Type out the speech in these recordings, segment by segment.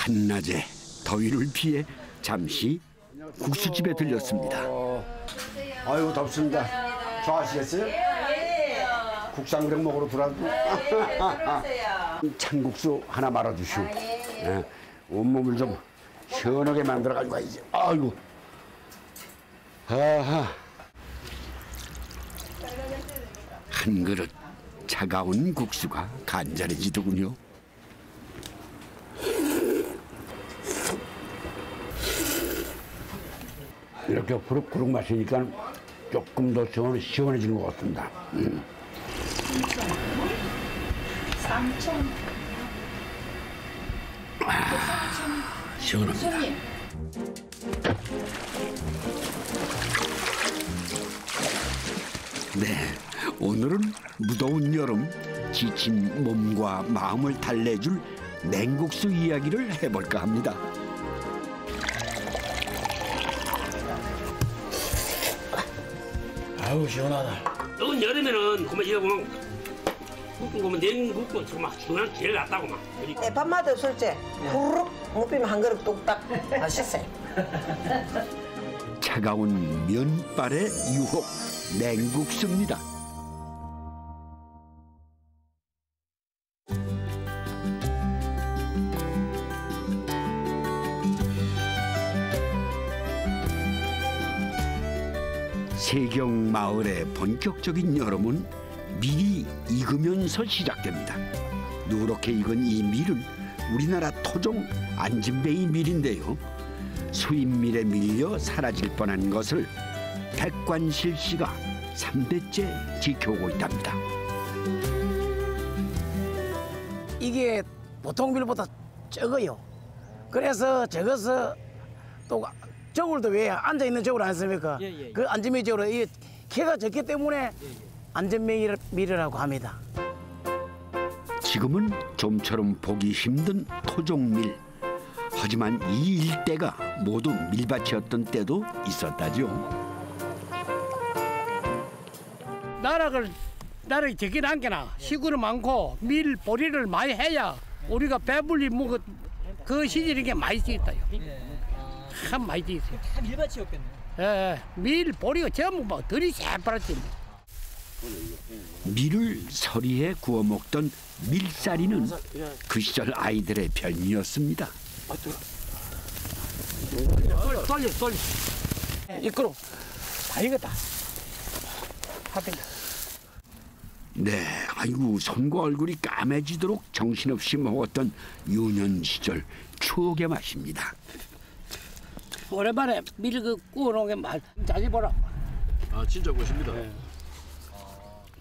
한낮에 더위를 피해 잠시 국수집에 들렸습니다. 아이고 덥습니다. 좋아하시겠어요? 국산 그릇 먹으러 들어도 찬국수 하나 말아주시오. 예. 온몸을 좀 시원하게 만들어가지고 가야지. 아이고. 아하. 한 그릇 차가운 국수가 간절해지더군요. 이렇게 후룩후룩 마시니까 조금 더 시원해지는 것 같습니다. 시원합니다. 네, 오늘은 무더운 여름 지친 몸과 마음을 달래줄 냉국수 이야기를 해볼까 합니다. 아우 시원하다. 더운 여름에는 그만 이거 굽고 냉국은 정말 시원한 제일 낫다고 막. 밥맛 없을 때 후루룩 무비면 한 그릇 뚝딱 맛있어요. 차가운 면발의 유혹 냉국수입니다. 세경 마을의 본격적인 여름은 밀이 익으면서 시작됩니다. 누렇게 익은 이 밀은 우리나라 토종 안진뱅이 밀인데요. 수입밀에 밀려 사라질 뻔한 것을 백관실 씨가 3대째 지켜오고 있답니다. 이게 보통 밀보다 적어요. 그래서 적어서 또 저울도 왜 앉아있는 저울 아니습니까? 그 안전뱅이 저울은 이 키가 적기 때문에 안전뱅이 밀이라고 합니다. 지금은 좀처럼 보기 힘든 토종밀. 하지만 이 일대가 모두 밀밭이었던 때도 있었다죠. 나락이 적긴 한게나 시골이 많고 밀 보리를 많이 해야 우리가 배불리 먹어 그 시절인 게 많이 있어요. 참 많이 있어요. 밀밭이었겠네. 예, 밀 보리가 전부 막 들이 새파랗지. 밀을 서리에 구워 먹던 밀사리는 그 시절 아이들의 별미였습니다. 돌려. 이끌어. 다 익었다. 네, 아이고 손과 얼굴이 까매지도록 정신없이 먹었던 유년 시절 추억의 맛입니다. 오랜만에 밀 그 구워놓은 게 맛. 자주 보라. 아 진짜 멋있습니다. 네.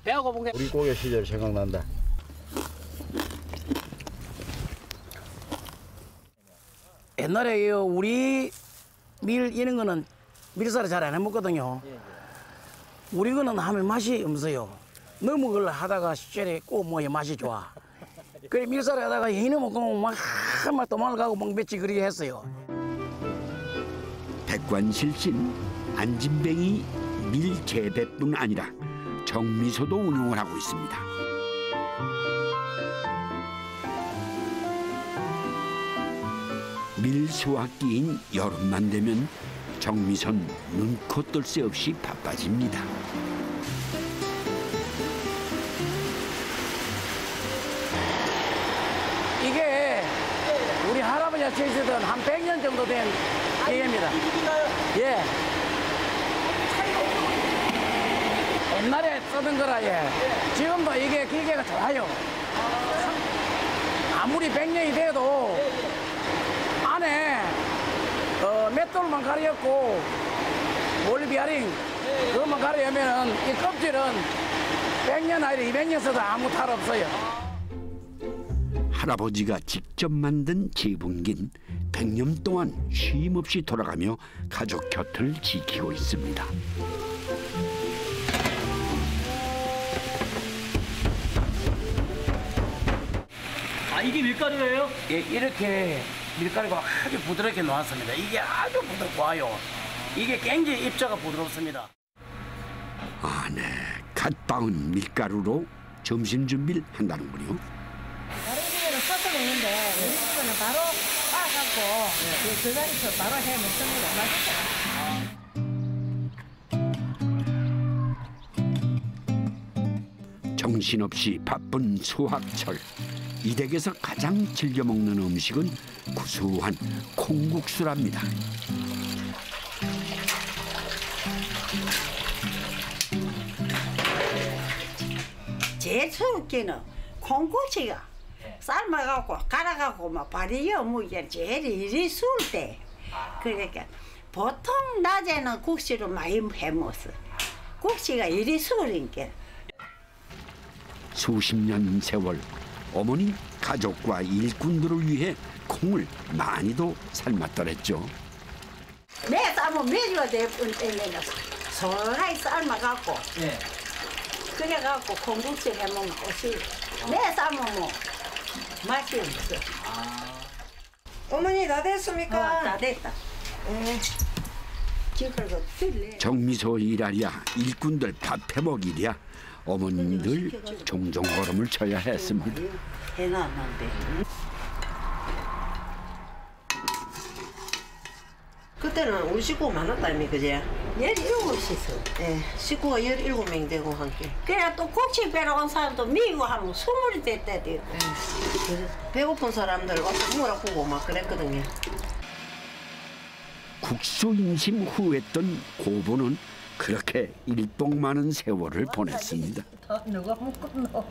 배가 고픈 게. 우리 고개 시절 생각난다. 옛날에 우리 밀 이런 거는 밀사를 잘 안 해먹거든요. 우리 거는 하면 맛이 없어요. 너무 그걸 하다가 시절에 꼭 뭐에 맛이 좋아. 그래 밀사를 하다가 이놈 먹고 막 도망가고 멍배치 그렇게 했어요. 백관실신 안진뱅이 밀 재배뿐 아니라 정미소도 운영을 하고 있습니다. 밀 수확기인 여름만 되면 정미선 눈코 뜰 새 없이 바빠집니다. 이게 우리 할아버지가 계시던 한 100년 정도 된 기계입니다. 예. 옛날에 쓰던 거라 예. 지금도 이게 기계가 좋아요. 아무리 100년이 돼도 안에 맷돌만 가려였고 몰비아링 그것만 가려면 이 껍질은 100년 아니라 200년 써도 아무 탈 없어요. 할아버지가 직접 만든 제분기는 100년 동안 쉼 없이 돌아가며 가족 곁을 지키고 있습니다. 아 이게 밀가루예요? 예, 이렇게 밀가루가 아주 부드럽게 나왔습니다. 이게 아주 부드럽고요. 이게 굉장히 입자가 부드럽습니다. 아, 네. 갓 빻은 밀가루로 점심 준비를 한다는군요. 다른 집에는 써서 먹는데 우리 집에는 바로 빻아가지고 삶아갖고 그 자리에서 바로 해 먹습니다. 맛있죠? 정신없이 바쁜 수학철. 이 댁에서 가장 즐겨 먹는 음식은 구수한 콩국수랍니다. 제일 추웠기는 콩국수가 삶아갖고 갈아갖고 막 발이요 뭐 이게 제일 일이 추울 때. 그러니까 보통 낮에는 국수를 많이 해 먹었어. 국수가 일이 추우니까. 수십 년 세월 어머니 가족과 일꾼들을 위해 콩을 많이도 삶았더랬죠. 매 삶으면 매주가 될뿐 때문에 소하게 삶아갖고 그래갖고 콩국수 해먹으면 옷이 매 삶으면 맛이 없어. 어머니 다 됐습니까? 다 됐다. 지금도 틀래. 정미소 일하랴 일꾼들 밥 해먹이랴 어머님들 종종 걸음을 쳐야 했습니다. 해놨는데. 그때는 우리 식구가 많았다며 그제? 17이서. 예, 식구가 17명 되고 함께. 그래 또 국수 배러 온 사람도 미국 하면 20이 될 때도 있고. 배고픈 사람들 와서 물어보고 막 그랬거든요. 국수 임신 후했던 고부는 그렇게 일복 많은 세월을 보냈습니다. 누가 먹겠노?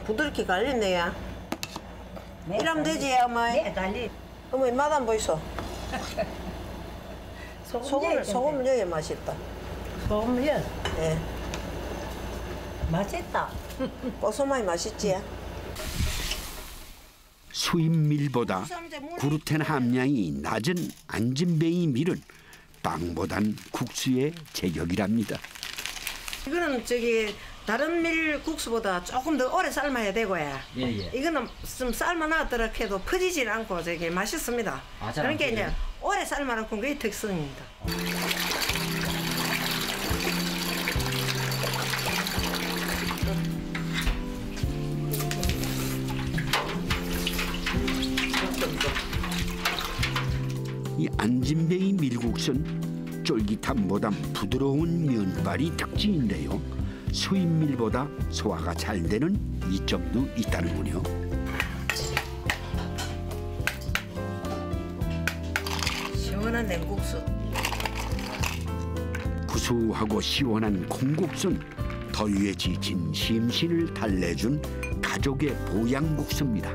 부드럽게 갈렸네요. 이러면 되지 어머니? 네, 달리. 어머니 맛 안 보이소? 소금을 넣어야 맛있다. 소금면 예, 맛있다. 고소맛이 맛있지? 수입밀보다 구루텐 함량이 낮은 안진뱅이 밀은 빵보단 국수의 제격이랍니다. 이거는 저기 다른 밀 국수보다 조금 더 오래 삶아야 되고요. 이거는 좀 삶아놔더라 해도 퍼지질 않고 저기 맛있습니다. 그러니까 이제 오래 삶아놓고 그게 특성입니다. 이 안진뱅이 밀국수는 쫄깃함보단 부드러운 면발이 특징인데요. 수입밀보다 소화가 잘 되는 이점도 있다는군요. 시원한 냉국수. 구수하고 시원한 콩국수는 더위에 지친 심신을 달래준 가족의 보양국수입니다.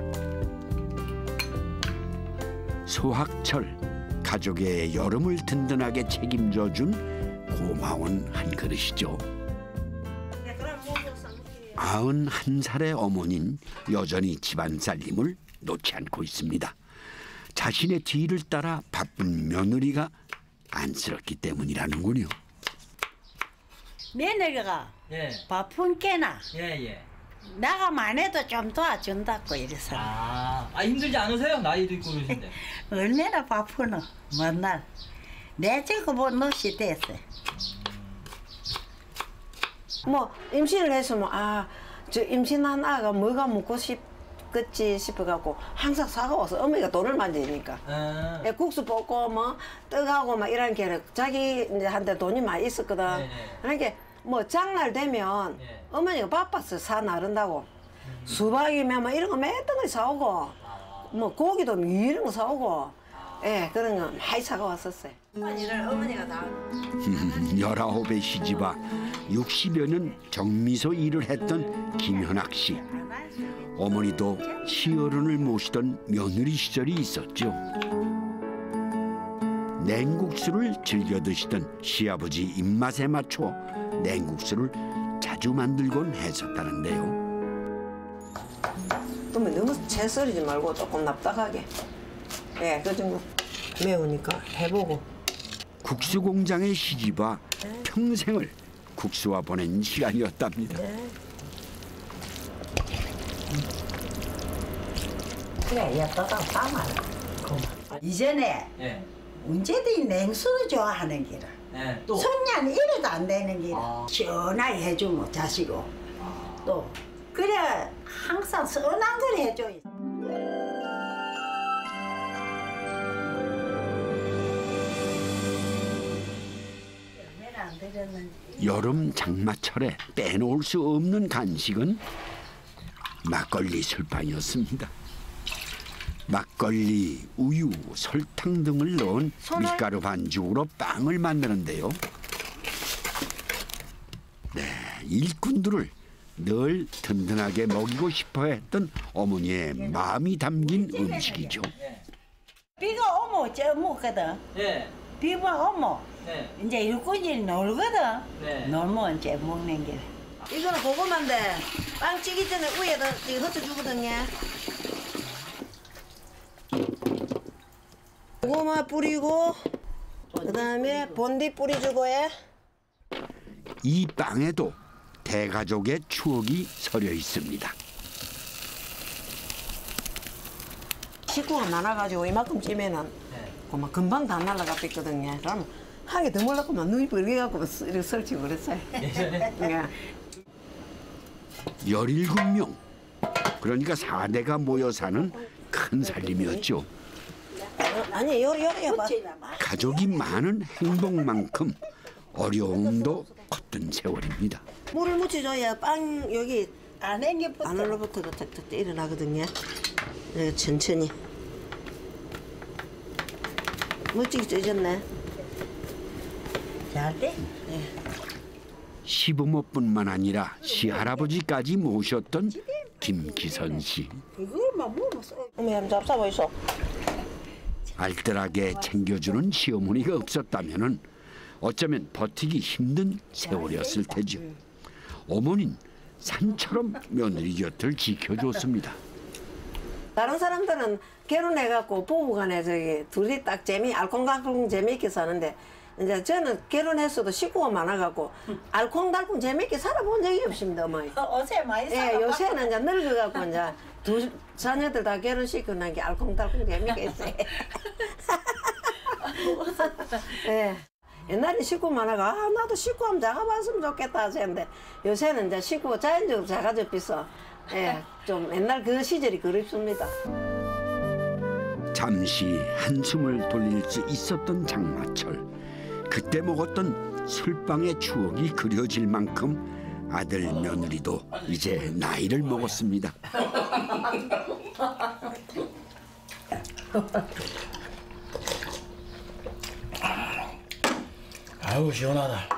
소학철, 가족의 여름을 든든하게 책임져준 고마운 한 그릇이죠. 91살의 어머니는 여전히 집안 살림을 놓지 않고 있습니다. 자신의 뒤를 따라 바쁜 며느리가 안쓰럽기 때문이라는군요. 며느리가 바쁜 게나 나가면 안 해도 좀 도와준다고 이래서. 힘들지 않으세요? 나이도 있고 그러신데. 얼마나 바쁘노 맨날. 내 지금 뭐 넛이 됐어. 뭐 임신을 했으면 저 임신한 아가 뭐가 먹고 싶겠지 싶어갖고 항상 사가와서 어머니가 돈을 만지니까 국수 볶고 뭐 떡하고 막 이런 게 자기한테 돈이 많이 있었거든. 그러니까 뭐 장날 되면 어머니가 바빠서 사 나른다고 수박이면 뭐 이런 거 몇 덩어리 사오고 뭐 고기도 이런 거 사오고 그런 거 많이 사가왔었어요. 어머니가 다 19의 시집와 60여 년 정미소 일을 했던 김현학 씨. 어머니도 시어른을 모시던 며느리 시절이 있었죠. 냉국수를 즐겨 드시던 시아버지 입맛에 맞춰 냉국수를 자주 만들곤 했었다는데요. 그러면 너무 채 썰이지 말고 조금 납작하게. 그 정도. 매우니까 해보고. 국수 공장의 시집와 평생을 국수와 보낸 시간이었답니다. 그래 예쁘다 담아. 이전에 언제든지 냉수를 좋아하는 기라. 또 손녀는 이래도 안 되는 기라. 시원하게 해주면 자시고 또 그래 항상 선한 걸 해줘요. 여름 장마철에 빼놓을 수 없는 간식은 막걸리 술빵이었습니다. 막걸리, 우유, 설탕 등을 넣은 밀가루 반죽으로 빵을 만드는데요. 네, 일꾼들을 늘 든든하게 먹이고 싶어 했던 어머니의 마음이 담긴 음식이죠. 비가 오면 저 먹거든. 예. 비가 오면 네. 이제 일꾼이 놀거든. 네. 놀면 이제 먹는 게. 이거는 고구마인데 빵 찌기 전에 위에다 이거 흩어주거든요. 고구마 뿌리고 그다음에 본디 뿌려주고요. 이 빵에도 대가족의 추억이 서려 있습니다. 식구가 많아가지고 이만큼 찌면은 고막 금방 다 날라가 뺐거든요. 그럼 한 개 더 몰랐구만 눈이 벌게갖고 이렇게 설치고 그랬어요. 예. 17명, 그러니까 4대가 모여 사는 큰 살림이었죠. 아니 요리야 봐. 가족이 많은 행복만큼 어려움도 컸던 세월입니다. 물을 묻혀줘야 빵 여기 안에부터 안으로부터 탁탁 일어나거든요. 네, 천천히. 멋지게 쪄졌네. 잘 돼. 시부모뿐만 아니라 시할아버지까지 모셨던 김기선 씨. 이걸만 먹었어. 어머 한번 잡숴 보이소. 알뜰하게 챙겨주는 시어머니가 없었다면은 어쩌면 버티기 힘든 세월이었을 테죠. 어머니는 산처럼 며느리 곁을 지켜줬습니다. 다른 사람들은 결혼해갖고 부부간에 저기 둘이 딱 알콩달콩 재미있게 사는데 이제 저는 결혼했어도 식구가 많아갖고 알콩달콩 재미있게 살아본 적이 없습니다, 어머니. 어제 많이 예, 살아. 요새는 이제 늙어갖고 이제 두 자녀들 다 결혼시키고 난 게 알콩달콩 재미있게 했어요. 예. 옛날에 식구 많아가 나도 식구 한번 작아봤으면 좋겠다 하셨는데 요새는 이제 식구가 자연적으로 작아져 비서 예, 좀 옛날 그 시절이 그립습니다. 잠시 한숨을 돌릴 수 있었던 장마철. 그때 먹었던 술빵의 추억이 그려질 만큼 아들 며느리도 이제 나이를 먹었습니다. 아유 시원하다.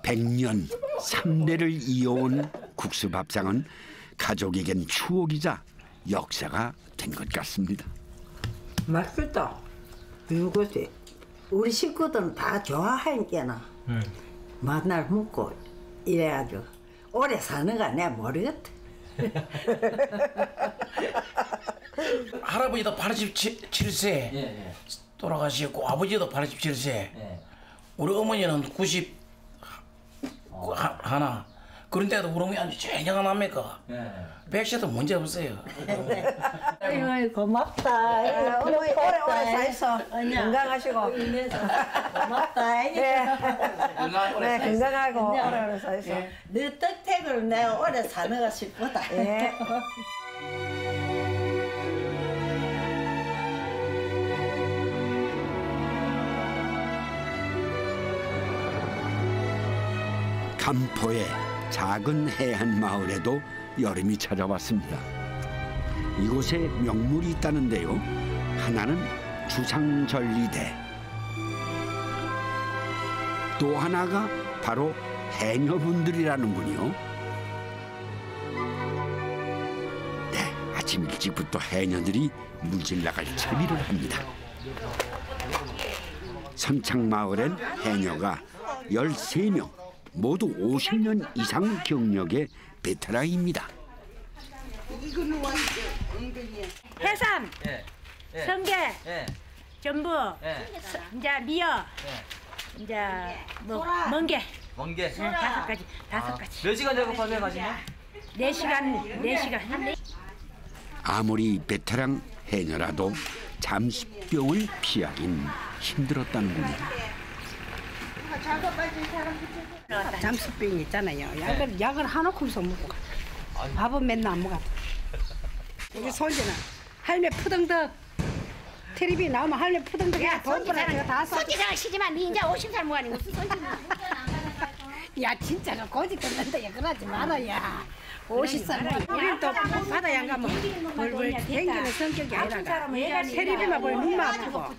100년 3대를 이어온 국수밥상은 가족에겐 추억이자 역사가 된 것 같습니다. 맛있다. 이것이 우리 식구들은 다 좋아하니까나 만날 먹고 이래가지고 오래 사는가 내가 모르겠다. 할아버지도 87세 예. 돌아가시고 아버지도 87세. 예. 우리 어머니는 90 하나. 그런데도 우리 어머니 아주 쟁쟁합니까? 예. 100세도 문제 없어요. 아이고 고맙다. 어머니 오래오래 사있어. 건강하시고. 고맙다. 네, 건강하고 오래오래 사있어. 네 떡택을 내가 오래 사는가 싶다. 예. 간포의 작은 해안 마을에도 여름이 찾아왔습니다. 이곳에 명물이 있다는데요. 하나는 주상절리대, 또 하나가 바로 해녀분들이라는군요. 네, 아침 일찍부터 해녀들이 물질 나갈 채비를 합니다. 선창마을엔 해녀가 13명, 모두 50년 이상 경력의 베테랑입니다. 해삼, 예. 예. 성게, 예. 전부, 예. 이제 미어, 이제 뭐 멍게, 멍게. 다섯 가지. 몇 시간 작업하세요, 가시면? 4시간. 아무리 베테랑 해녀라도 잠수병을 피하긴 힘들었다는군요. 잠수병 있잖아요. 약을 하나큼서 먹고 가. 밥은 맨날 안 먹어. 우리 손주는 할매 푸등덕 텔레비 나오면 할래 푸등등이야. 돈보라 내가 다 써. 손지장 시지만 니 이제 50살 뭐하니 무슨 손지는. 야 진짜가 고집 듣는다. 야 그러지 마라 야. 50살 우리 또 바다에 안 가면 벌벌 댕기는 성격이 아니라 텔레비만 보면 눈만 아프고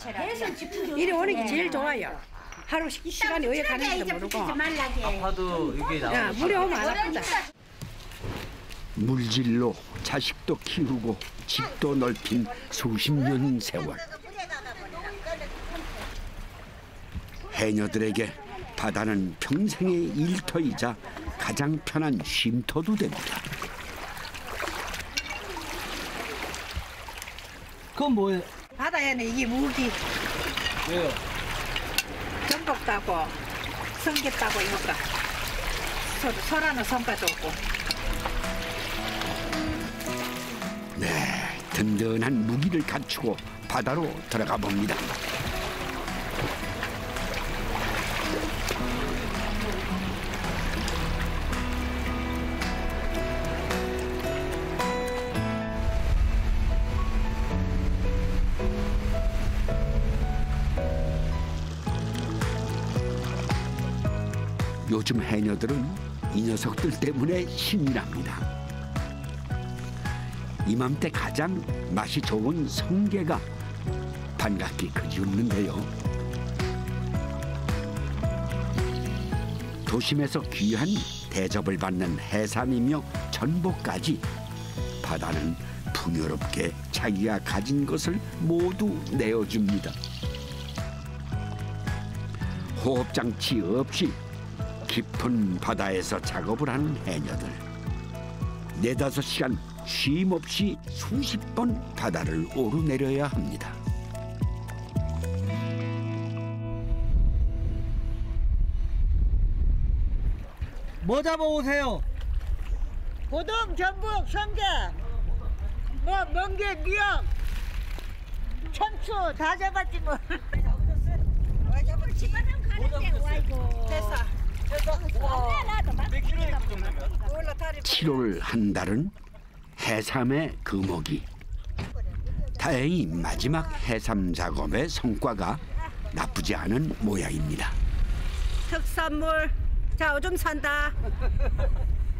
이리 오는 게 제일 좋아요. 하루 시간이 어디 가는지도 모르고. 아파도 여기 나와. 야 물에 오면 안 아프다. 물질로 자식도 키우고 집도 넓힌 수십 년 세월. 해녀들에게 바다는 평생의 일터이자 가장 편한 쉼터도 됩니다. 그건 뭐예요? 바다에는 이게 무기. 왜요? 전복 따고 성게 따고 이거가. 소라는 성과도 없고. 네, 든든한 무기를 갖추고 바다로 들어가 봅니다. 요즘 해녀들은 이 녀석들 때문에 신이 납니다. 이맘때 가장 맛이 좋은 성게가 반갑게 그리웠는데요. 도심에서 귀한 대접을 받는 해삼이며 전복까지 바다는 풍요롭게 자기가 가진 것을 모두 내어줍니다. 호흡장치 없이 깊은 바다에서 작업을 하는 해녀들. 4~5시간 쉼 없이 수십 번 바다를 오르내려야 합니다. 뭐 잡아오세요? 고동, 전복, 성게, 뭐 멍게, 미역, 참치 다 잡았지 뭐. 됐어. 몇 킬로에 그 정도면? 7월 한 달은 해삼의 금오기. 다행히 마지막 해삼 작업의 성과가 나쁘지 않은 모양입니다. 특산물. 자, 오줌 산다.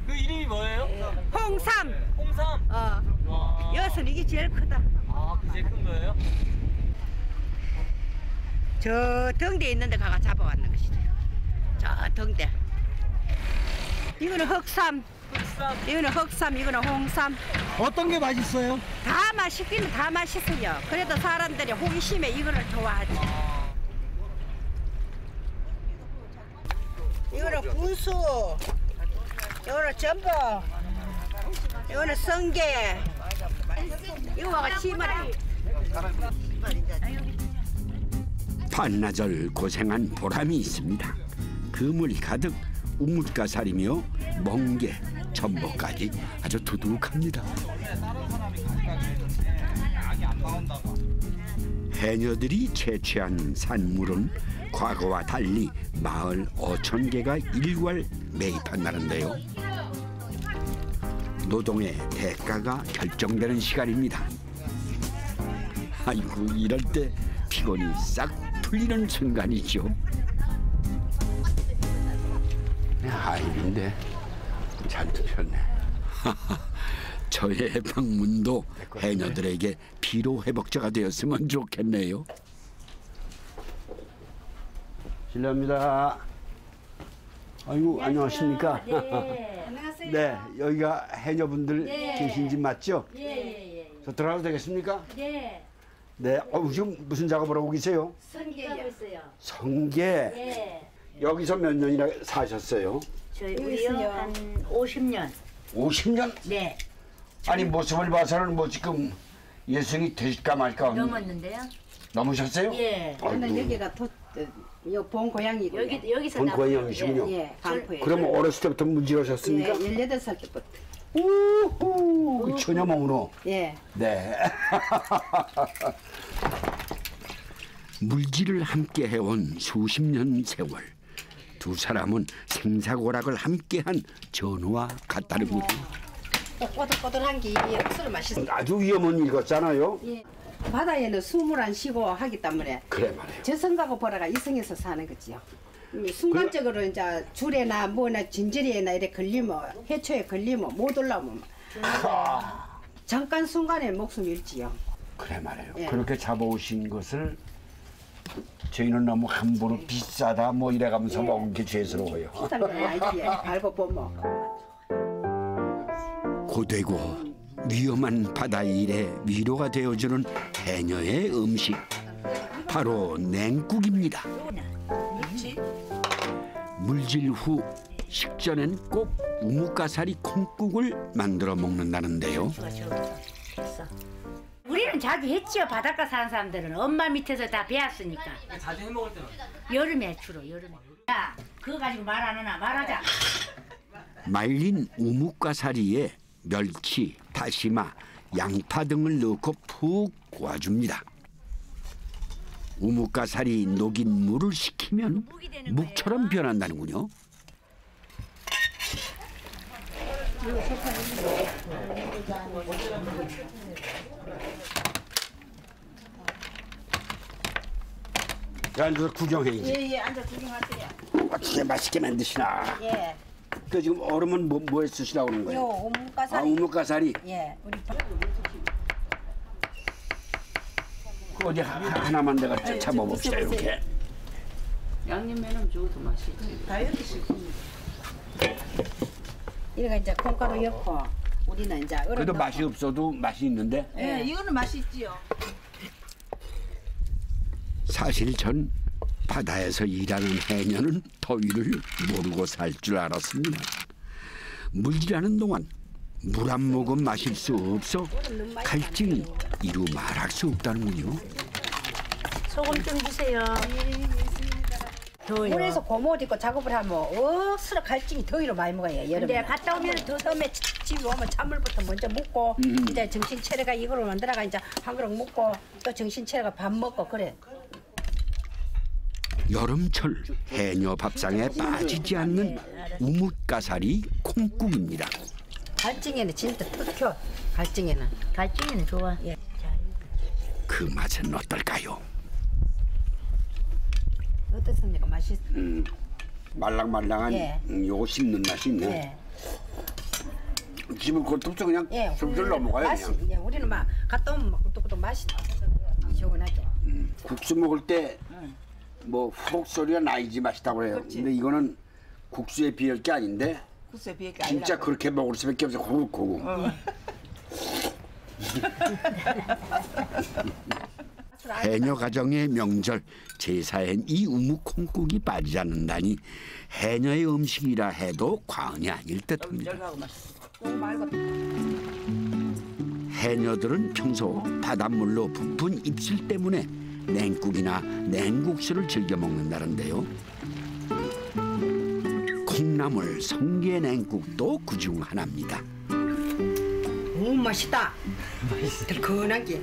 그 이름이 뭐예요? 홍삼. 홍삼. 여기서는 이게 제일 크다. 아, 그 제일 큰 거예요? 저 등대 있는 데 가가 잡아왔는 것이죠. 저 등대. 이거는 흑삼. 이거는 흑삼, 이거는 홍삼. 어떤 게 맛있어요? 다 맛있기는 다 맛있어요. 그래도 사람들이 호기심에 이거를 좋아하지. 이거는 군수, 이거는 전복, 이거는 성게, 이거가 치마리. 반나절 고생한 보람이 있습니다. 그물 가득 우뭇가사리며 멍게, 전복까지 아주 두둑합니다. 해녀들이 채취한 산물은 과거와 달리 마을 5,000개가 일괄 매입한다는데요. 노동의 대가가 결정되는 시간입니다. 아이고, 이럴 때 피곤이 싹 풀리는 순간이죠. 아이인데 잘 펴네. 저의 방문도 해녀들에게 피로 회복제가 되었으면 좋겠네요. 실례합니다. 아이고, 안녕하십니까? 네. 안녕하세요. 네, 여기가 해녀분들 네. 계신 집 맞죠? 예. 저 들어가도 되겠습니까? 네. 네, 지금 무슨 작업을 하고 계세요? 성게하고 있어요. 성게. 예. 여기서 몇 년이나 사셨어요? 저희 우리요 한 50년. 50년? 네. 아니, 모습을 봐서는 뭐 지금 예성이 되실까 말까 넘었는데요. 넘으셨어요? 예. 저는 여기가 본 고향이고. 여기서 본 낳고- 고향이시군요. 예, 강포에. 그러면 어렸을 때부터 문질러셨습니까? 18살 때부터. 우후, 처녀 몸으로. 예. 네. 물질을 함께 해온 수십 년 세월. 두 사람은 생사고락을 함께한 전우와 같다릅니다. 꼬들꼬들한 게 억수로 맛있어. 아주 위험한 일 같잖아요. 예. 바다에는 숨을 안 쉬고 하기 때문에 그래 말이에요. 저승가고 보라가 이성에서 사는 거지요. 순간적으로 이제 줄에나 뭐나 진저리에나 이렇게 걸리면 해초에 걸리면 못 올라오면 잠깐 순간에 목숨 잃지요. 그래 말이에요. 예. 그렇게 잡아오신 것을 저희는 너무 함부로 비싸다 뭐 이래가면서 먹은 게 죄스러워요. 비싼 거 알지? 알고 보면. 고되고 위험한 바다 일에 위로가 되어주는 해녀의 음식, 바로 냉국입니다. 물질 후 식전엔 꼭 우뭇가사리 콩국을 만들어 먹는다는데요. 우리는 자주 했지요. 바닷가 사는 사람들은 엄마 밑에서 다 배웠으니까. 자주 해 먹을 때는 여름에 주로 여름에. 야, 그거 가지고 말 안 하나 말하자. 말린 우뭇가사리에 멸치, 다시마, 양파 등을 넣고 푹 구워줍니다. 우뭇가사리 녹인 물을 식히면 묵처럼 변한다는군요. 앉아서 구경해야지. 예예 앉아 구경하세요. 어떻게 맛있게 만드시나. 예. 그 지금 얼음은 뭐에 쓰시라고 그러는 거예요? 요 우뭇가사리. 아, 우뭇가사리. 예. 우리 그 어디 하나만 내가 잡아봅시다 이렇게. 양념면은 줘도 맛있지. 이거 이제 콩가루 넣고 우리는 이제 얼음 그래도 넣고. 맛이 없어도 맛이 있는데. 예, 이거는 맛있지요. 사실 전 바다에서 일하는 해녀는 더위를 모르고 살 줄 알았습니다. 물질하는 동안 물 한 모금 마실 수 없어 갈증이 이루 말할 수 없다는군요. 소금 좀 주세요. 더워요. 물에서 고무 입고 작업을 하면 억수로 갈증이 더위로 많이 먹어요. 여름에. 근데 갔다 오면 더 처음에 집에 오면 찬물부터 먼저 먹고 이제 정신 차려가 이거를 만들어가 이제 한 그릇 먹고 또 정신 차려가 밥 먹고 그래. 여름철 해녀 밥상에 빠지지 않는 우뭇가사리 콩국입니다. 갈증에는 진짜 특효. 갈증에는. 갈증이는 좋아. 예. 그 맛은 어떨까요? 어떻습니까? 맛이. 말랑말랑한 예. 요거 씹는 맛이 있네. 예. 집을 그것도 그냥 예. 술술 넘어가요 맛이. 그냥. 예. 우리는 막 갔다 오면 막 꿀떡꿀떡 맛이 시원하게. 국수 먹을 때 뭐 후룩 소리가 나이지 맛있다고 해요. 근데 이거는 국수에 비할 게 아닌데 국수에 비할 게 진짜 그렇게 먹을 수밖에 없어. 후룩하고. 해녀 가정의 명절 제사엔 이 우뭇콩국이 빠지지 않는다니 해녀의 음식이라 해도 과언이 아닐 듯합니다. 해녀들은 평소 바닷물로 부푼 입술 때문에 냉국이나 냉국수를 즐겨 먹는다는데요. 콩나물 성게 냉국도 그중 하나입니다. 오 맛있다. 들큰하게.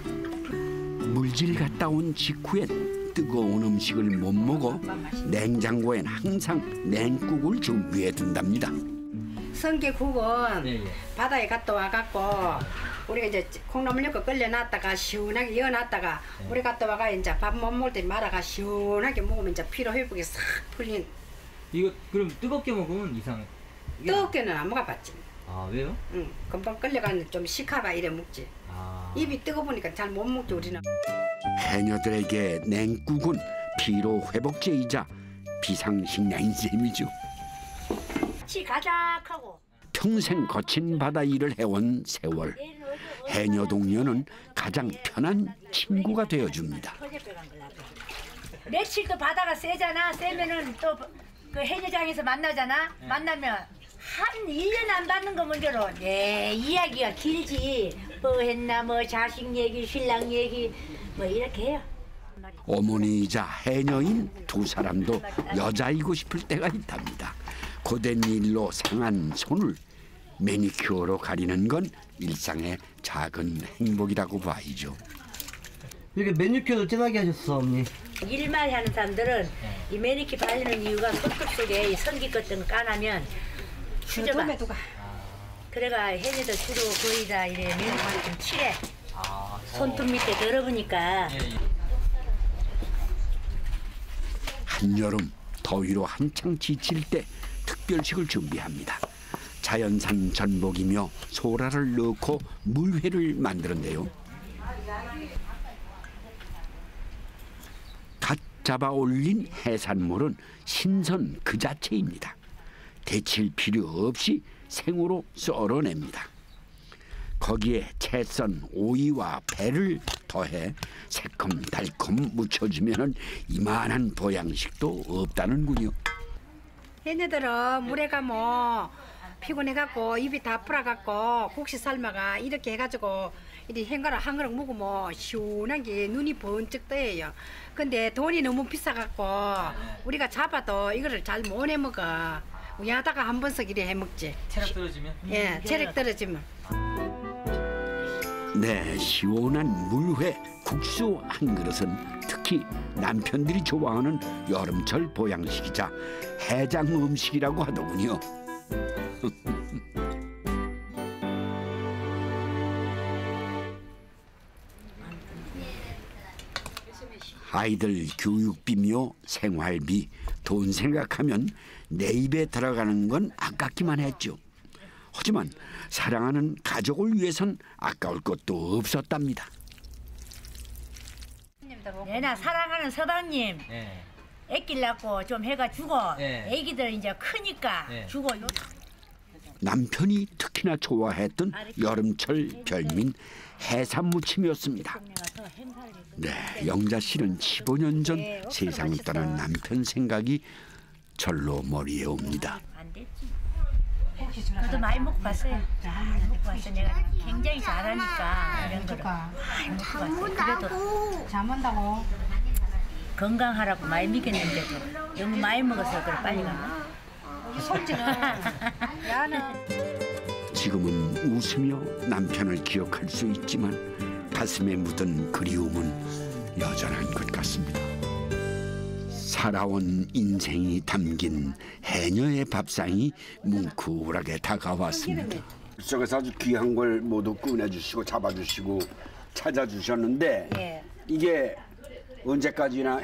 물질 갔다 온 직후엔 뜨거운 음식을 못 먹어 냉장고엔 항상 냉국을 준비해 둔답니다. 성게국은 예, 예. 바다에 갔다 와갖고 우리가 이제 콩나물 넣고 끓여놨다가 시원하게 이어놨다가 우리 갔다 와가 이제 밥 못 먹을 때 말아가 시원하게 먹으면 이제 피로 회복이 싹 풀린. 이거 그럼 뜨겁게 먹으면 이상해. 뜨겁게는 안 먹어봤지. 아 왜요? 응, 금방 끌려가는 좀 식하가 이래 먹지. 아. 입이 뜨거우니까 잘 못 먹지 우리는. 해녀들에게 냉국은 피로 회복제이자 비상식량인 셈이죠. 치 가작하고. 평생 거친 바다 일을 해온 세월. 해녀 동료는 가장 편한 친구가 되어줍니다. 며칠 또 바다가 세잖아. 세면은 또 그 해녀장에서 만나잖아. 만나면 한 1년 안 받는 거 먼저로 내 이야기가 길지. 뭐 했나 뭐 자식 얘기 신랑 얘기 뭐 이렇게 해요. 어머니이자 해녀인 두 사람도 여자이고 싶을 때가 있답니다. 고된 일로 상한 손을 매니큐어로 가리는 건 일상의 작은 행복이라고 봐야죠. 이렇게 매니큐어도 진하게 하셨어, 언니. 일만 하는 사람들은 이 매니큐어 바르는 이유가 손끝 속에 이 성기 같은 거 까나면 수저가. 그래가 해녀들 주로 거의 다 이래 매니큐어 좀 칠해. 아 손톱 밑에 더러우니까. 한여름 더위로 한창 지칠 때 특별식을 준비합니다. 자연산 전복이며 소라를 넣고 물회를 만드는데요. 갓 잡아 올린 해산물은 신선 그 자체입니다. 데칠 필요 없이 생으로 썰어냅니다. 거기에 채썬 오이와 배를 더해 새콤달콤 무쳐주면 이만한 보양식도 없다는군요. 얘네들은 물에 가면 피곤해갖고 입이 다 풀어갖고 국시 삶아가 이렇게 해가지고 이리 한 그릇 먹으면 시원한 게 눈이 번쩍 떠요. 근데 돈이 너무 비싸갖고 우리가 잡아도 이거를 잘 못 해먹어. 우야다가 한 번씩 이래 해먹지. 체력 떨어지면? 예, 체력 떨어지면. 네, 시원한 물회, 국수 한 그릇은 특히 남편들이 좋아하는 여름철 보양식이자 해장 음식이라고 하더군요. 아이들 교육비며 생활비, 돈 생각하면 내 입에 들어가는 건 아깝기만 했죠. 하지만 사랑하는 가족을 위해선 아까울 것도 없었답니다. 내나 사랑하는 서방님, 애길 낳고 좀 해가 주고, 애기들 이제 크니까 주고. 남편이 특히나 좋아했던 여름철 별민 해산무침이었습니다. 네, 영자 씨는 15년 전 세상을 떠난 남편 생각이 절로 머리에 옵니다. 저도 많이 먹고 갔어요. 많이 먹고 갔어요. 내가 굉장히 잘하니까 이런 거를 많이 먹고 갔어요. 그래도 잠온다고 건강하라고 많이 먹였는데도 너무 많이 먹어서 그래 빨리 가나. 솔직히 야는 지금은 웃으며 남편을 기억할 수 있지만 가슴에 묻은 그리움은 여전한 것 같습니다. 살아온 인생이 담긴 해녀의 밥상이 뭉클하게 다가왔습니다. 속에서 아주 귀한 걸 모두 꺼내주시고 잡아주시고 찾아주셨는데 이게 언제까지나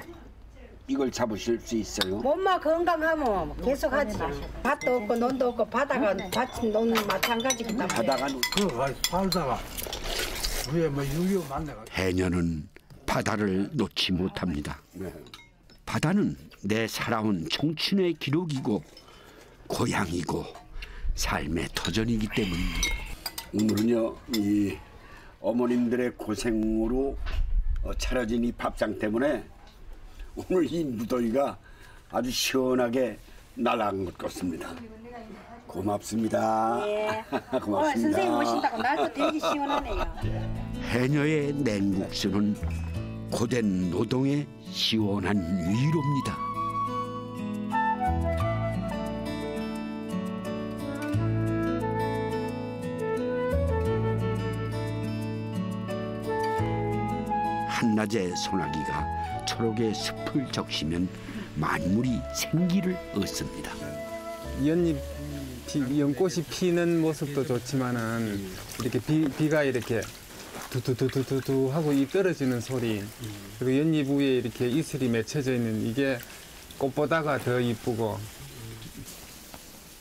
이걸 잡으실 수 있어요? 몸만 건강하면 계속 하지. 밭도 없고 논도 없고 바다가 밭 논 마찬가지겠다. 바다가 그 살다가 위에 뭐 6.25 만나가. 해녀는 바다를 놓지 못합니다. 바다는 내 살아온 청춘의 기록이고 고향이고 삶의 터전이기 때문입니다. 오늘은요 이 어머님들의 고생으로 차려진 이 밥상 때문에 오늘 이 무더위가 아주 시원하게 날아간 것 같습니다. 고맙습니다. 예. 고맙습니다. 선생님 오신다고 날도 되게 시원하네요. 해녀의 냉국수는 고된 노동의 시원한 위로입니다. 한낮의 소나기가 초록의 숲을 적시면 만물이 생기를 얻습니다. 연꽃이 피는 모습도 좋지만은 이렇게 비가 이렇게 두두두두두 하고 이 떨어지는 소리, 그리고 연잎 위에 이렇게 이슬이 맺혀져 있는 이게 꽃보다가 더 이쁘고.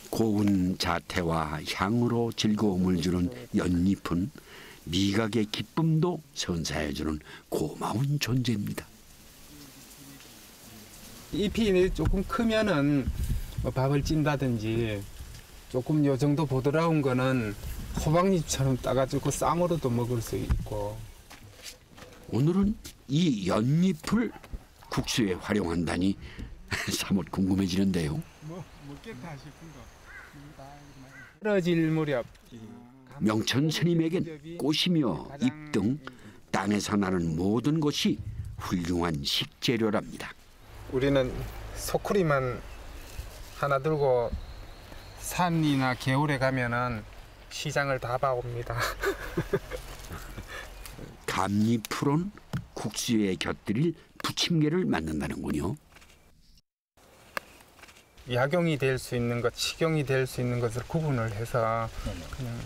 고운 자태와 향으로 즐거움을 주는 연잎은 미각의 기쁨도 선사해주는 고마운 존재입니다. 잎이 조금 크면은 뭐 밥을 찐다든지, 조금 요 정도 보드라운 거는 호박잎처럼 따가지고 쌈으로도 먹을 수 있고. 오늘은 이 연잎을 국수에 활용한다니 사뭇 궁금해지는데요. 먹겠다 싶은 거. 떨어질 무렵 명천 스님에겐 꽃이며 잎 등 땅에서 나는 모든 것이 훌륭한 식재료랍니다. 우리는 소쿠리만 하나 들고 산이나 개울에 가면은 시장을 다 봐옵니다. 감잎으론 국수에 곁들일 부침개를 만든다는군요. 약용이 될 수 있는 것, 식용이 될 수 있는 것을 구분을 해서 그냥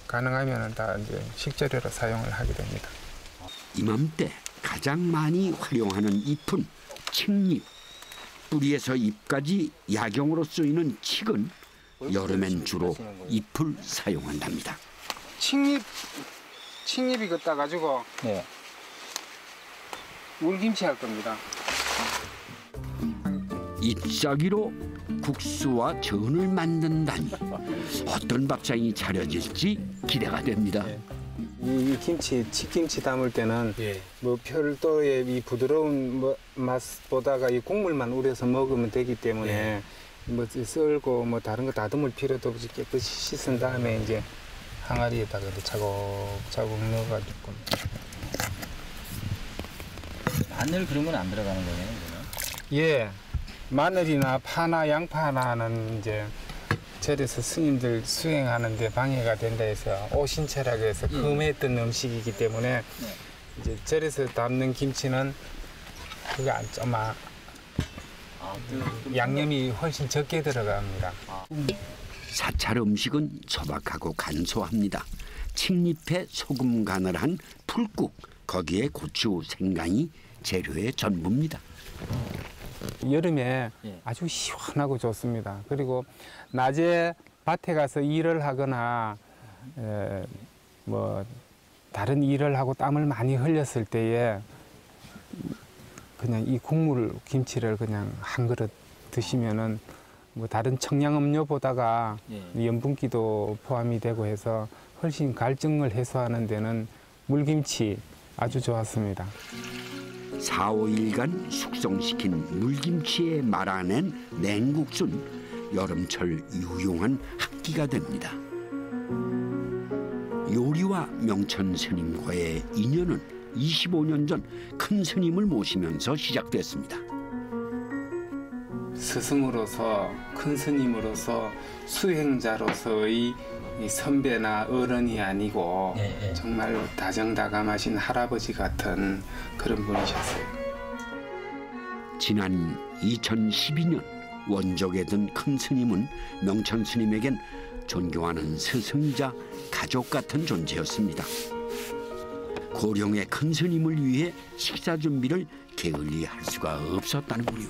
가능하면 다 이제 식재료로 사용을 하게 됩니다. 이맘때 가장 많이 활용하는 잎은 칡잎. 뿌리에서 잎까지 약용으로 쓰이는 칡은 여름엔 주로 잎을 사용한답니다. 칡잎 이거 따가지고 물김치 할 겁니다. 잎사귀로 국수와 전을 만든다니 어떤 밥상이 차려질지 기대가 됩니다. 이 김치, 칡김치 담을 때는 뭐 별도의 이 부드러운 맛보다가 이 국물만 우려서 먹으면 되기 때문에 뭐 썰고 뭐 다른 거 다듬을 필요도 없이 깨끗이 씻은 다음에 이제 항아리에다가 차곡차곡 넣어가지고. 마늘 그런 건 안 들어가는 거네요, 예, 마늘이나 파나 양파나는 이제 절에서 스님들 수행하는데 방해가 된다 해서 오신채라고 해서 금했던 음식이기 때문에 이제 절에서 담는 김치는 그게 안 양념이 훨씬 적게 들어갑니다. 사찰 음식은 소박하고 간소합니다. 칡잎에 소금 간을 한 풀국, 거기에 고추, 생강이 재료의 전부입니다. 여름에 아주 시원하고 좋습니다. 그리고 낮에 밭에 가서 일을 하거나 뭐 다른 일을 하고 땀을 많이 흘렸을 때에 그냥 이 국물 김치를 그냥 한 그릇 드시면은 뭐 다른 청량음료보다가 염분기도 포함이 되고 해서 훨씬 갈증을 해소하는 데는 물김치 아주 좋았습니다. 4, 5일간 숙성시킨 물김치에 말아낸 냉국수는 여름철 유용한 한 끼가 됩니다. 요리와 명천 스님과의 인연은 25년 전 큰 스님을 모시면서 시작됐습니다. 스승으로서 큰 스님으로서 수행자로서의 선배나 어른이 아니고 정말로 다정다감하신 할아버지 같은 그런 분이셨어요. 지난 2012년 원적에 든 큰 스님은 명천 스님에겐 존경하는 스승이자 가족 같은 존재였습니다. 고령의 큰 스님을 위해 식사 준비를 게을리 할 수가 없었다는군요.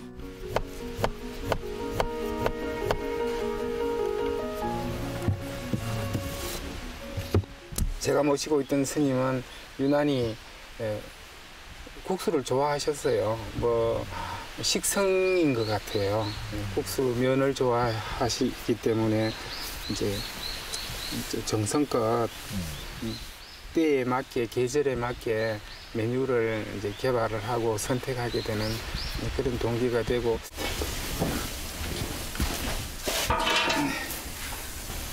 제가 모시고 있던 스님은 유난히 국수를 좋아하셨어요. 뭐 식성인 것 같아요. 국수 면을 좋아하시기 때문에 이제 정성껏 때에 맞게 계절에 맞게 메뉴를 이제 개발을 하고 선택하게 되는 그런 동기가 되고.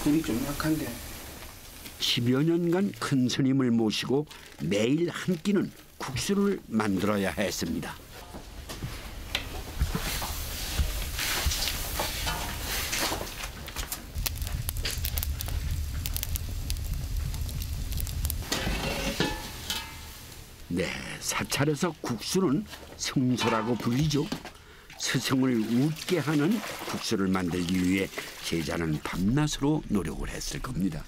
불이 좀 약한데. 10여 년간 큰 스님을 모시고 매일 한 끼는 국수를 만들어야 했습니다. 네, 사찰에서 국수는 성소라고 불리죠. 스승을 웃게 하는 국수를 만들기 위해 제자는 밤낮으로 노력을 했을 겁니다.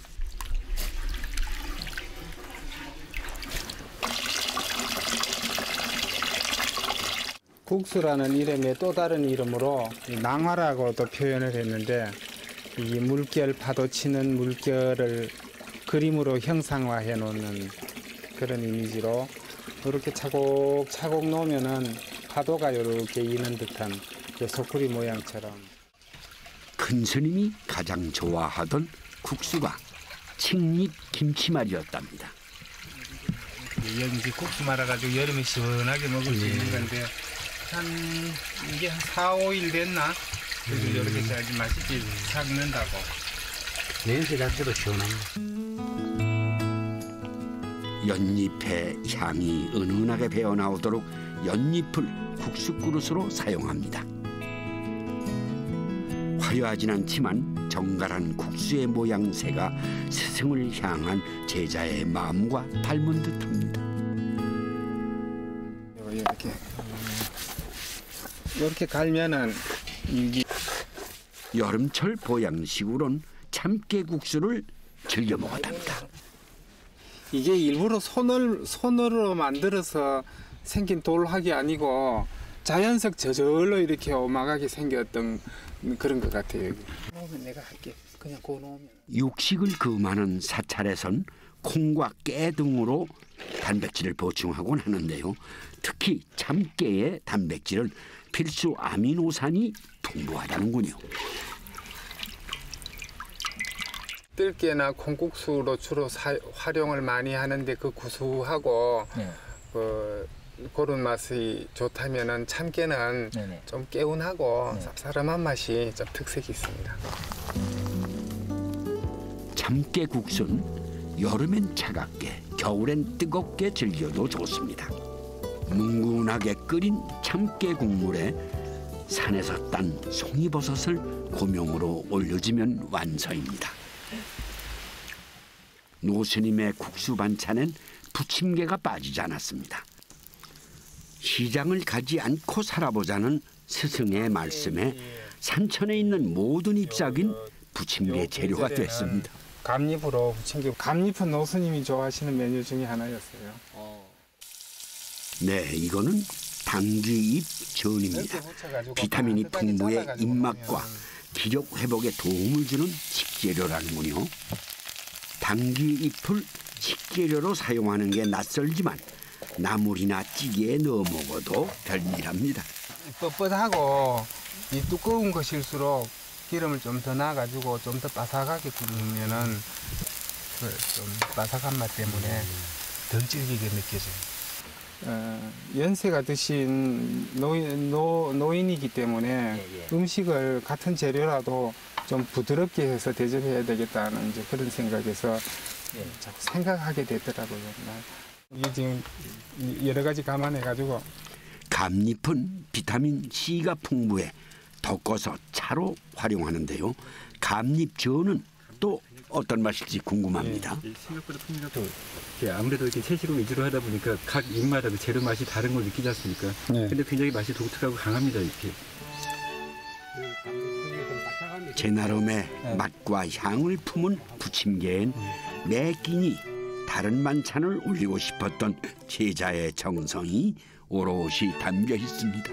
국수라는 이름의 또 다른 이름으로 낭화라고도 표현을 했는데, 이 물결, 파도 치는 물결을 그림으로 형상화해 놓는 그런 이미지로 이렇게 차곡차곡 놓으면은 파도가 이렇게 이는 듯한 그 소쿠리 모양처럼. 큰 스님이 가장 좋아하던 국수가 칡잎 김치말이었답니다. 여기 이제 국수 말아가지고 여름에 시원하게 먹을 수 있는 건데 이게 한 4, 5일 됐나? 그래서 이렇게 해야지 맛있게 삭는다고. 냄새 자체도 시원합니다. 연잎의 향이 은은하게 배어나오도록 연잎을 국수 그릇으로 사용합니다. 화려하진 않지만 정갈한 국수의 모양새가 스승을 향한 제자의 마음과 닮은 듯합니다. 이렇게 갈면은 이게 여름철 보양식으론 참깨국수를 즐겨 먹었답니다. 이게 일부러 손으로 만들어서 생긴 돌학이 아니고 자연석 저절로 이렇게 오막하게 생겼던 그런 것 같아요. 내가 할게. 그냥 고놓으면. 육식을 금하는 사찰에선 콩과 깨 등으로 단백질을 보충하곤 하는데요. 특히 참깨의 단백질은 필수 아미노산이 풍부하다는군요. 뜰깨나 콩국수로 주로 활용을 많이 하는데 그 구수하고 그런 맛이 좋다면은 참깨는 좀 개운하고 쌉싸름한 맛이 좀 특색이 있습니다. 참깨 국수는 여름엔 차갑게, 겨울엔 뜨겁게 즐겨도 좋습니다. 뭉근하게 끓인 참깨 국물에 산에서 딴 송이버섯을 고명으로 올려주면 완성입니다. 노스님의 국수 반찬엔 부침개가 빠지지 않았습니다. 시장을 가지 않고 살아보자는 스승의 말씀에 산천에 있는 모든 잎사귀는 부침개 재료가 됐습니다. 감잎으로 부침개. 감잎은 노스님이 좋아하시는 메뉴 중에 하나였어요. 네, 이거는 당귀잎 전입니다. 비타민이 풍부해 입맛과 기력 회복에 도움을 주는 식재료라는군요. 당귀잎을 식재료로 사용하는 게 낯설지만 나물이나 찌개에 넣어 먹어도 별미랍니다. 뻣뻣하고 이 두꺼운 것일수록 기름을 좀 더 넣어가지고 좀 더 바삭하게 구우면은 좀 바삭한 맛 때문에 덜 질기게 느껴져요. 연세가 드신 노인이기 때문에 음식을 같은 재료라도 좀 부드럽게 해서 대접해야 되겠다는 이제 그런 생각에서 자꾸 생각하게 되더라고요. 이게 지금 여러 가지 감안해가지고 감잎은 비타민 C가 풍부해 덮어서 차로 활용하는데요. 감잎전은 또 어떤 맛일지 궁금합니다. 생각보다 풍미가 아무래도 이렇게 채식을 위주로 하다 보니까 각 잎마다 그 재료 맛이 다른 걸 느끼지 않습니까? 근데 굉장히 맛이 독특하고 강합니다, 이렇게. 제 나름의 맛과 향을 품은 부침개엔 매 끼니 다른 반찬을 올리고 싶었던 제자의 정성이 오롯이 담겨 있습니다.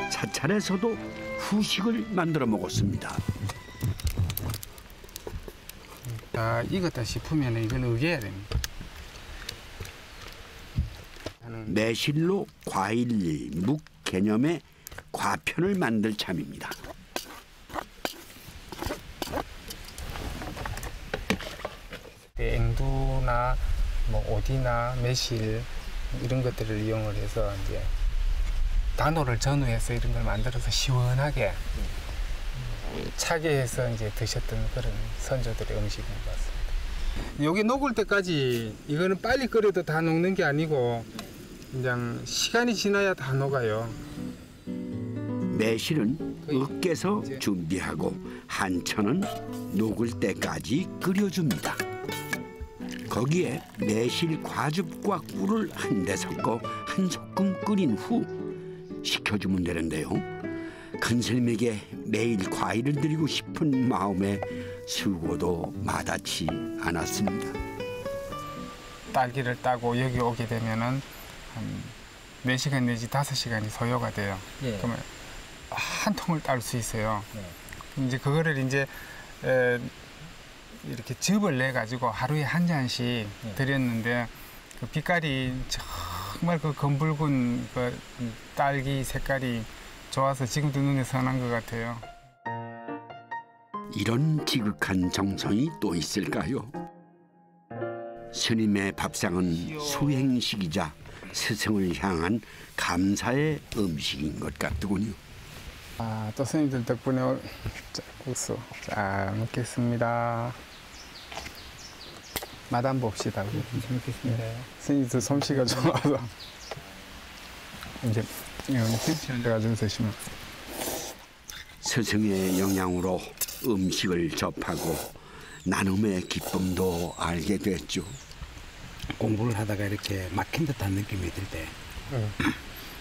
사찰에서도 후식을 만들어 먹었습니다. 다 익었다 싶으면 이건 으개야 됩니다. 매실로 과일, 묵 개념의 과편을 만들 참입니다. 앵두나 뭐 오디나 매실 이런 것들을 이용을 해서 이제 단호를 전후해서 이런 걸 만들어서 시원하게 차게 해서 이제 드셨던 그런 선조들의 음식인 것 같습니다. 여기 녹을 때까지 이거는 빨리 끓여도 다 녹는 게 아니고 그냥 시간이 지나야 다 녹아요. 매실은 으깨서 준비하고 한천은 녹을 때까지 끓여줍니다. 거기에 매실 과즙과 꿀을 한데 섞어 한 소끔 끓인 후 식혀주면 되는데요. 큰스님에게 매일 과일을 드리고 싶은 마음에 수고도 마다치 않았습니다. 딸기를 따고 여기 오게 되면은 한 4시간 내지 5시간이 소요가 돼요. 그러면 한 통을 딸 수 있어요. 이제 그거를 이제 이렇게 즙을 내 가지고 하루에 한 잔씩 드렸는데 그 빛깔이 정말 그 검붉은 그 딸기 색깔이 좋아서 지금도 눈에 선한 것 같아요. 이런 지극한 정성이 또 있을까요? 스님의 밥상은 수행식이자 스승을 향한 감사의 음식인 것 같더군요. 또 스님들 덕분에 국수 잘 먹겠습니다. 맛 한번 봅시다. 잘 먹겠습니다. 스님들 솜씨가 좋아서 이제 가지고 드시면. 스승의 영향으로 음식을 접하고 나눔의 기쁨도 알게 됐죠. 공부를 하다가 이렇게 막힌 듯한 느낌이 들 때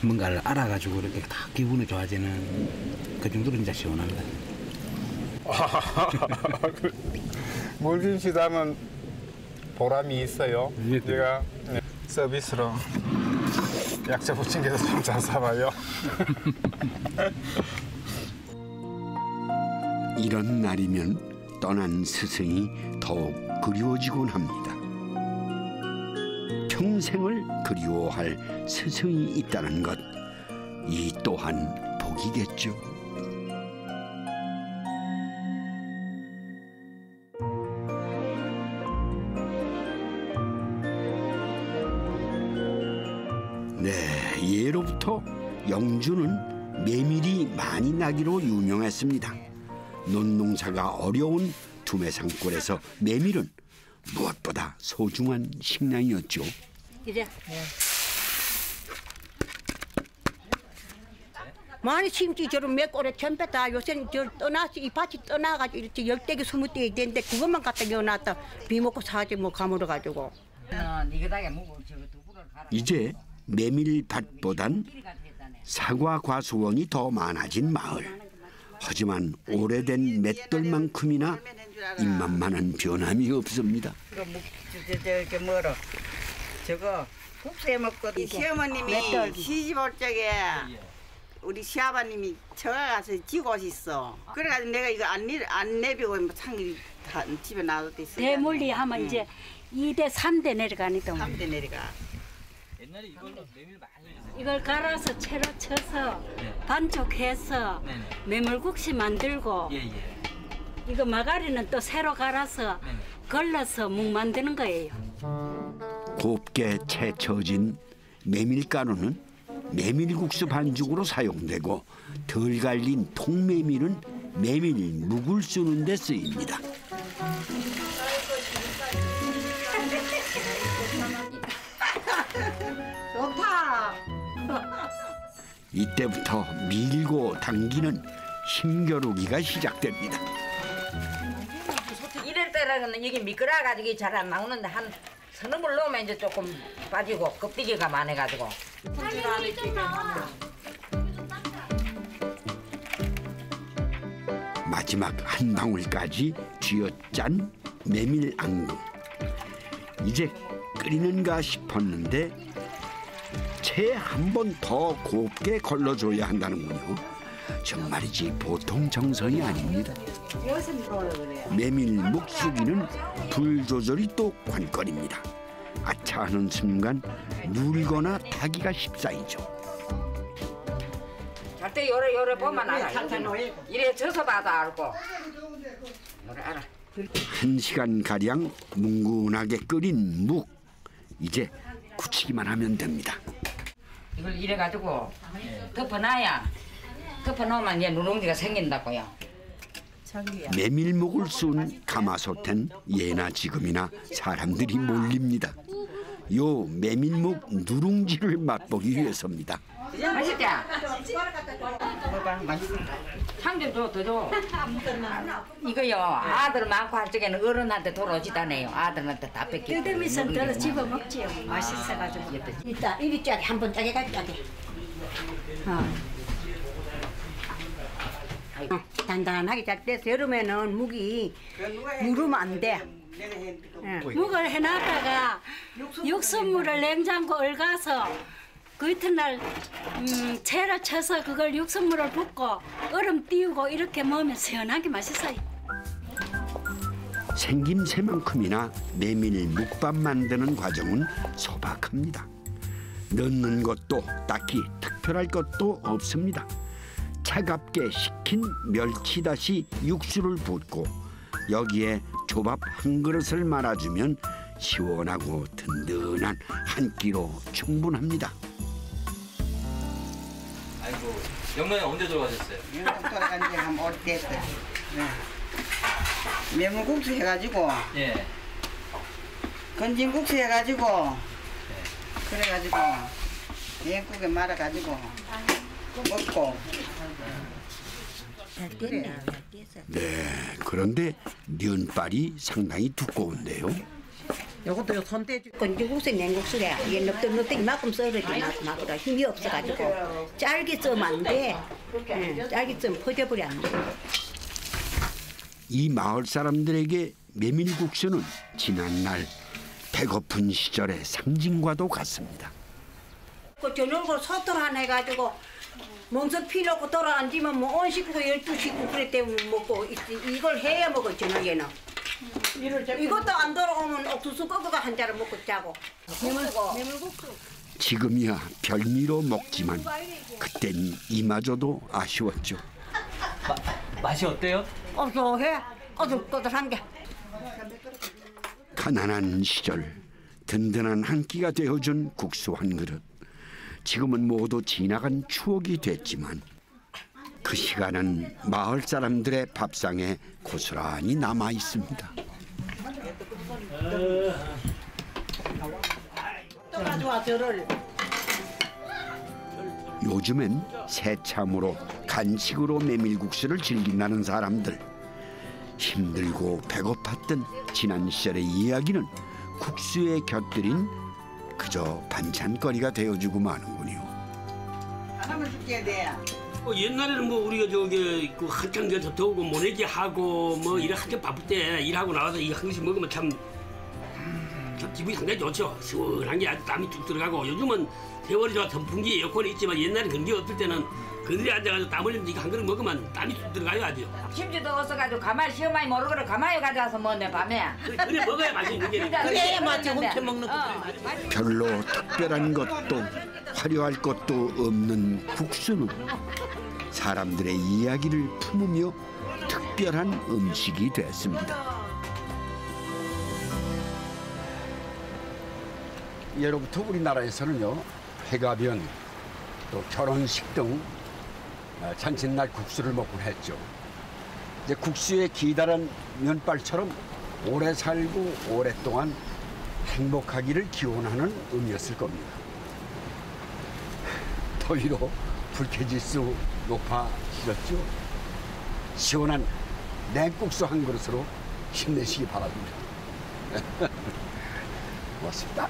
뭔가를 알아가지고 이렇게 다 기분이 좋아지는 그 정도로 진짜 시원합니다. 물김치도 하면 보람이 있어요. 제가 서비스로 약초 부침개도 좀 잘 사봐요. 이런 날이면 떠난 스승이 더욱 그리워지곤 합니다. 평생을 그리워할 스승이 있다는 것, 이 또한 복이겠죠. 네, 예로부터 영주는 메밀이 많이 나기로 유명했습니다. 논농사가 어려운 두매산골에서 메밀은 무엇보다 소중한 식량이었죠. 이제 많이 심지 저런 몇 고래 전배다 요새는 저 떠나서 이 밭이 떠나가지고 이렇게 10대기 20대기 되는데 그것만 갖다 넣어놨다 비 먹고 사지 뭐 가물어 가지고. 이제 메밀밭보단 사과 과수원이 더 많아진 마을. 하지만 오래된 맷돌만큼이나 입맛만한 변함이 없습니다. 저거 뭐로 저거 국수에 먹거든. 시어머님이 시집 올 적에 우리 시아버님이 저가 가서 지고 오셨어. 그래가지고 내가 이거 안 내비고 창이 집에 놔뒀대 있어. 대물리 하면 이제 2대 3대 내려가니까. 3대 내려가. 옛날에 이걸로 메밀 많이 이걸 갈아서 채로 쳐서 반죽해서 메밀국수 만들고 이거 마가리는 또 새로 갈아서 걸러서 묵 만드는 거예요. 곱게 채쳐진 메밀가루는 메밀국수 반죽으로 사용되고 덜 갈린 통메밀은 메밀 묵을 쓰는 데 쓰입니다. 좋다. 이때부터 밀고 당기는 힘겨루기가 시작됩니다. 이럴 때는 여기 미끄러가지고 잘 안 나오는데 한 서너 물 넣으면 이제 조금 빠지고 껍데기가 많아가지고. 마지막 한 방울까지 쥐어짠 메밀 앙금. 이제 끓이는가 싶었는데 채 한 번 더 곱게 걸러줘야 한다는군요. 정말이지 보통 정성이 아닙니다. 메밀 묵수기는 불 조절이 또 관건입니다. 아차하는 순간 눌거나 타기가 쉽사이죠. 절대 요래 보면 알아. 이래 져서 봐도 알고. 요래 알아. 1시간가량 뭉근하게 끓인 묵. 이제 굳히기만 하면 됩니다. 이걸 이래가지고 덮어놓으면 이제 누룽지가 생긴다고요. 메밀묵을 쏜 가마솥엔 예나 지금이나 사람들이 몰립니다. 요 메밀묵 누룽지를 맛보기 위해서입니다. 맛있지? 향 좀 줘, 더 줘. 이거요, 아들 많고 할 적에는 어른한테 돌아오지다네요. 아들한테 다 뺏기고. 뜯으면서 들어 집어 먹지요. 맛있어가지고. 이따 1위짜리 한 번 짜게 가져가게. 단단하게 잘 떼서 여름에는 묵이 무르면 안 돼. 묵을 해놨다가 육수물을 냉장고 얼가서 그 이튿날 채를 쳐서 그걸 육수물을 붓고 얼음 띄우고 이렇게 먹으면 시원하게 맛있어요. 생김새만큼이나 메밀 묵밥 만드는 과정은 소박합니다. 넣는 것도 딱히 특별할 것도 없습니다. 차갑게 식힌 멸치다시 육수를 붓고 여기에 조밥 한 그릇을 말아주면 시원하고 든든한 한 끼로 충분합니다. 아이고, 영란이 언제 들어가셨어요? 돌아간 지 한 오래 됐어요. 메밀국수 해가지고 건진국수 해가지고 그래가지고 냉국에 말아가지고 먹고. 네, 그런데 면발이 상당히 두꺼운데요. 요것도 손대주 건지국수 냉국수래. 이게 넙떡넙떡 이만큼 썰어지 막보다 힘이 없어가지고 짧게 썰면 안 돼. 짧게 썰면 퍼져버려 안 돼. 이 마을 사람들에게 메밀국수는 지난날 배고픈 시절의 상징과도 같습니다. 그 저녁으로 소tur 하나 해가지고 멍석 피놓고 돌아앉으면 뭐 10식구 12식구 그랬대 먹고 이걸 해야 먹어 저녁에는. 이것도 안 돌아오면 옥수수 꺾어가 한 자루 먹고 자고. 메밀국수. 지금이야 별미로 먹지만 그땐 이마저도 아쉬웠죠. 맛이 어때요? 고소해. 꼬들꼬들한 게. 가난한 시절 든든한 한 끼가 되어준 국수 한 그릇. 지금은 모두 지나간 추억이 됐지만 그 시간은 마을 사람들의 밥상에 고스란히 남아 있습니다. 또 가져와 저를. 요즘엔 새참으로 간식으로 메밀국수를 즐긴다는 사람들. 힘들고 배고팠던 지난 시절의 이야기는 국수에 곁들인 그저 반찬거리가 되어주고 마는군요. 하나만 줄게 돼. 옛날에는 뭐 우리가 저기 그 한창 돼서 더우고 모내기 하고 뭐 이래 한창 바쁠 때 일하고 나와서 이 한 그릇씩 먹으면 참 기분이 상당히 좋죠. 시원한 게 아주 땀이 쭉 들어가고 요즘은 세월이 좋아 선풍기 에어컨이 있지만 옛날에 그런 게 없을 때는 그늘에 앉아가지고 땀 흘리면서 이거 한 그릇 먹으면 땀이 쭉 들어가요 아주. 심지도 없어가지고 가마를 시어머니 모르고 가마에 가져와서 먹네 밤에. 그래 먹어야 맛있는 게. 그래야 맛이 훔쳐 먹는 거. 별로 특별한 것도 화려할 것도 없는 국수는 사람들의 이야기를 품으며 특별한 음식이 됐습니다. 예로부터 우리나라에서는요 회가변 또 결혼식 등 잔칫날 국수를 먹곤 했죠. 이제 국수의 기다란 면발처럼 오래 살고 오랫동안 행복하기를 기원하는 의미였을 겁니다. 더위로 불쾌지수 높아지셨죠? 시원한 냉국수 한 그릇으로 힘내시기 바랍니다. 고맙습니다.